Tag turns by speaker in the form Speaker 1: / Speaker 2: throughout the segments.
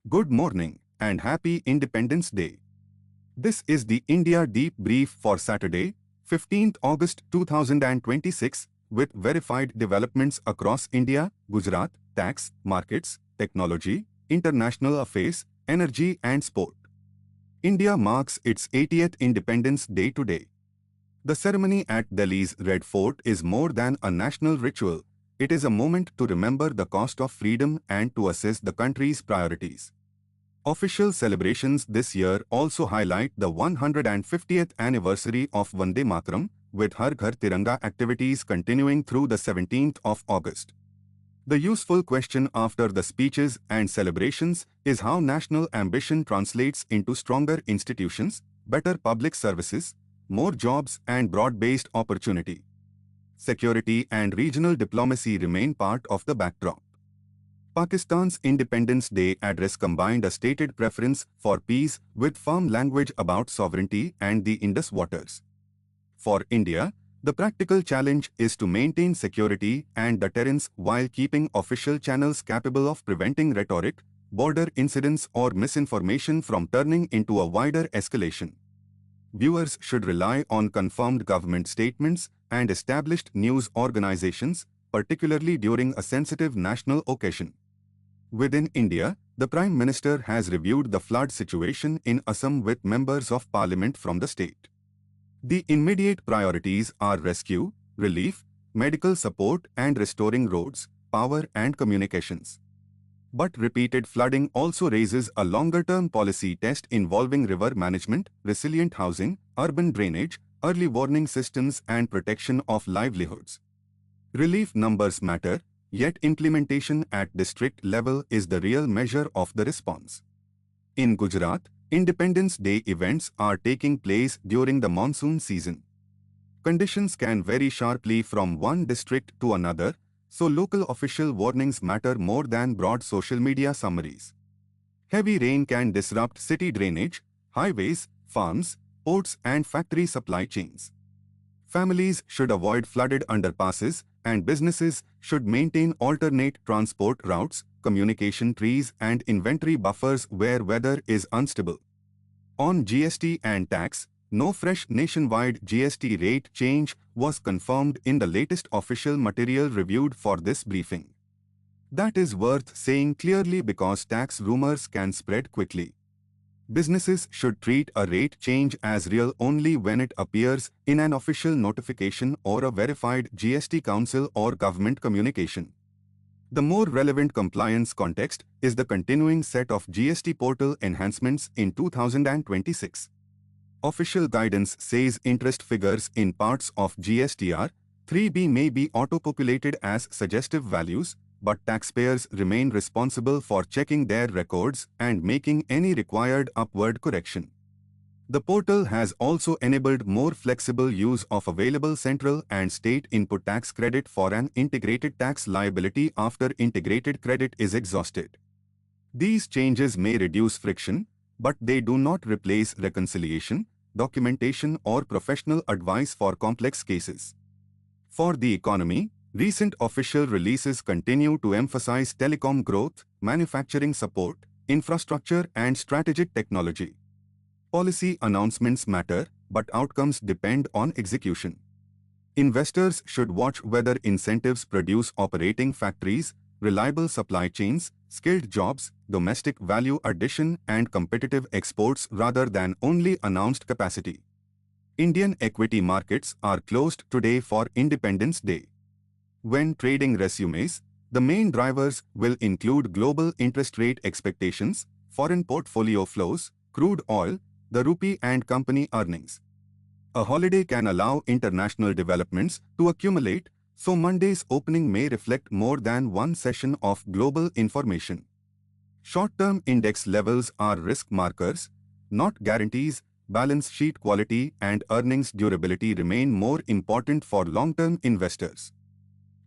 Speaker 1: Good morning and happy Independence Day. This is the India Deep Brief for Saturday, 15th August 2026 with verified developments across India, Gujarat, tax, markets, technology, international affairs, energy and sport. India marks its 80th Independence Day today. The ceremony at Delhi's Red Fort is more than a national ritual. It is a moment to remember the cost of freedom and to assess the country's priorities. Official celebrations this year also highlight the 150th anniversary of Vande Mataram, with Har Ghar Tiranga activities continuing through the 17th of August. The useful question after the speeches and celebrations is how national ambition translates into stronger institutions, better public services, more jobs and broad-based opportunity. Security and regional diplomacy remain part of the backdrop. Pakistan's Independence Day address combined a stated preference for peace with firm language about sovereignty and the Indus waters. For India, the practical challenge is to maintain security and deterrence while keeping official channels capable of preventing rhetoric, border incidents or misinformation from turning into a wider escalation. Viewers should rely on confirmed government statements and established news organizations, particularly during a sensitive national occasion. Within India, the Prime Minister has reviewed the flood situation in Assam with members of parliament from the state. The immediate priorities are rescue, relief, medical support and restoring roads, power and communications. But repeated flooding also raises a longer-term policy test involving river management, resilient housing, urban drainage, early warning systems and protection of livelihoods. Relief numbers matter, yet implementation at district level is the real measure of the response. In Gujarat, Independence Day events are taking place during the monsoon season. Conditions can vary sharply from one district to another, so local official warnings matter more than broad social media summaries. Heavy rain can disrupt city drainage, highways, farms, ports and factory supply chains. Families should avoid flooded underpasses and businesses should maintain alternate transport routes, communication trees and inventory buffers where weather is unstable. On GST and tax, no fresh nationwide GST rate change was confirmed in the latest official material reviewed for this briefing. That is worth saying clearly because tax rumors can spread quickly. Businesses should treat a rate change as real only when it appears in an official notification or a verified GST council or government communication. The more relevant compliance context is the continuing set of GST portal enhancements in 2026. Official guidance says interest figures in parts of GSTR 3B may be auto-populated as suggestive values, but taxpayers remain responsible for checking their records and making any required upward correction. The portal has also enabled more flexible use of available central and state input tax credit for an integrated tax liability after integrated credit is exhausted. These changes may reduce friction, but they do not replace reconciliation, documentation or professional advice for complex cases. For the economy, recent official releases continue to emphasize telecom growth, manufacturing support, infrastructure and strategic technology. Policy announcements matter, but outcomes depend on execution. Investors should watch whether incentives produce operating factories, reliable supply chains, skilled jobs, domestic value addition and competitive exports rather than only announced capacity. Indian equity markets are closed today for Independence Day. When trading resumes, the main drivers will include global interest rate expectations, foreign portfolio flows, crude oil, the rupee and company earnings. A holiday can allow international developments to accumulate, so Monday's opening may reflect more than one session of global information. Short-term index levels are risk markers, not guarantees. Balance sheet quality and earnings durability remain more important for long-term investors.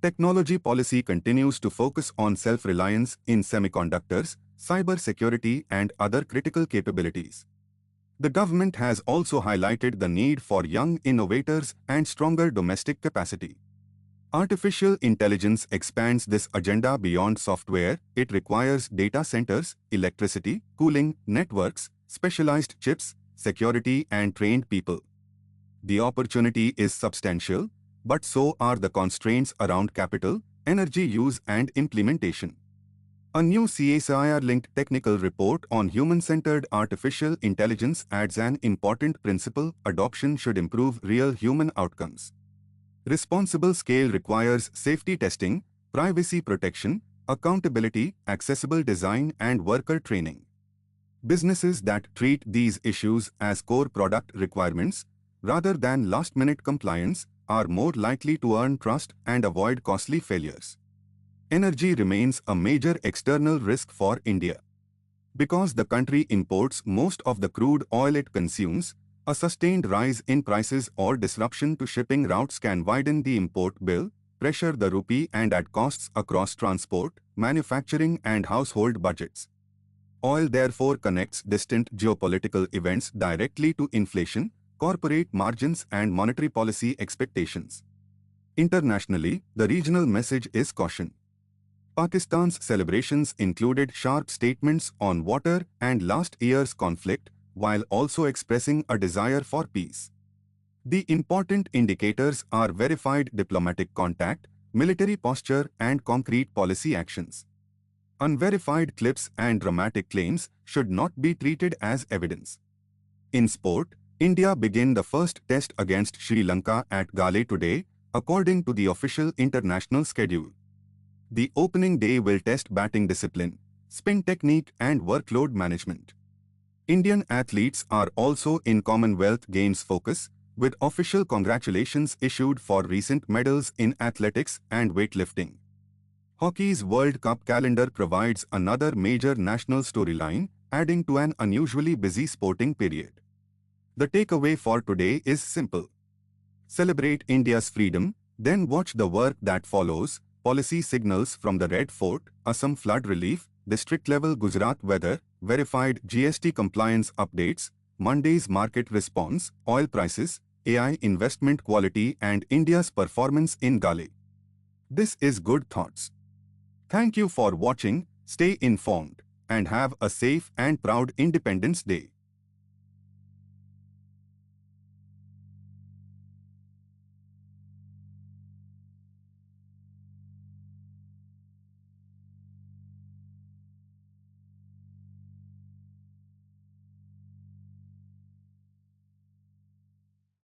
Speaker 1: Technology policy continues to focus on self-reliance in semiconductors, cyber security and other critical capabilities. The government has also highlighted the need for young innovators and stronger domestic capacity. Artificial intelligence expands this agenda beyond software. It requires data centers, electricity, cooling, networks, specialized chips, security and trained people. The opportunity is substantial, but so are the constraints around capital, energy use and implementation. A new CSIR-linked technical report on human-centered artificial intelligence adds an important principle: adoption should improve real human outcomes. Responsible scale requires safety testing, privacy protection, accountability, accessible design and worker training. Businesses that treat these issues as core product requirements, rather than last-minute compliance, are more likely to earn trust and avoid costly failures. Energy remains a major external risk for India. Because the country imports most of the crude oil it consumes, a sustained rise in prices or disruption to shipping routes can widen the import bill, pressure the rupee and add costs across transport, manufacturing and household budgets. Oil therefore connects distant geopolitical events directly to inflation, corporate margins and monetary policy expectations. Internationally, the regional message is caution. Pakistan's celebrations included sharp statements on water and last year's conflict, while also expressing a desire for peace. The important indicators are verified diplomatic contact, military posture and concrete policy actions. Unverified clips and dramatic claims should not be treated as evidence. In sport, India began the first test against Sri Lanka at Gale today, according to the official international schedule. The opening day will test batting discipline, spin technique and workload management. Indian athletes are also in Commonwealth Games focus, with official congratulations issued for recent medals in athletics and weightlifting. Hockey's World Cup calendar provides another major national storyline, adding to an unusually busy sporting period. The takeaway for today is simple. Celebrate India's freedom, then watch the work that follows: policy signals from the Red Fort, Assam flood relief, district-level Gujarat weather, verified GST compliance updates, Monday's market response, oil prices, AI investment quality and India's performance in Gale. This is Good Thoughts. Thank you for watching, stay informed, and have a safe and proud Independence Day.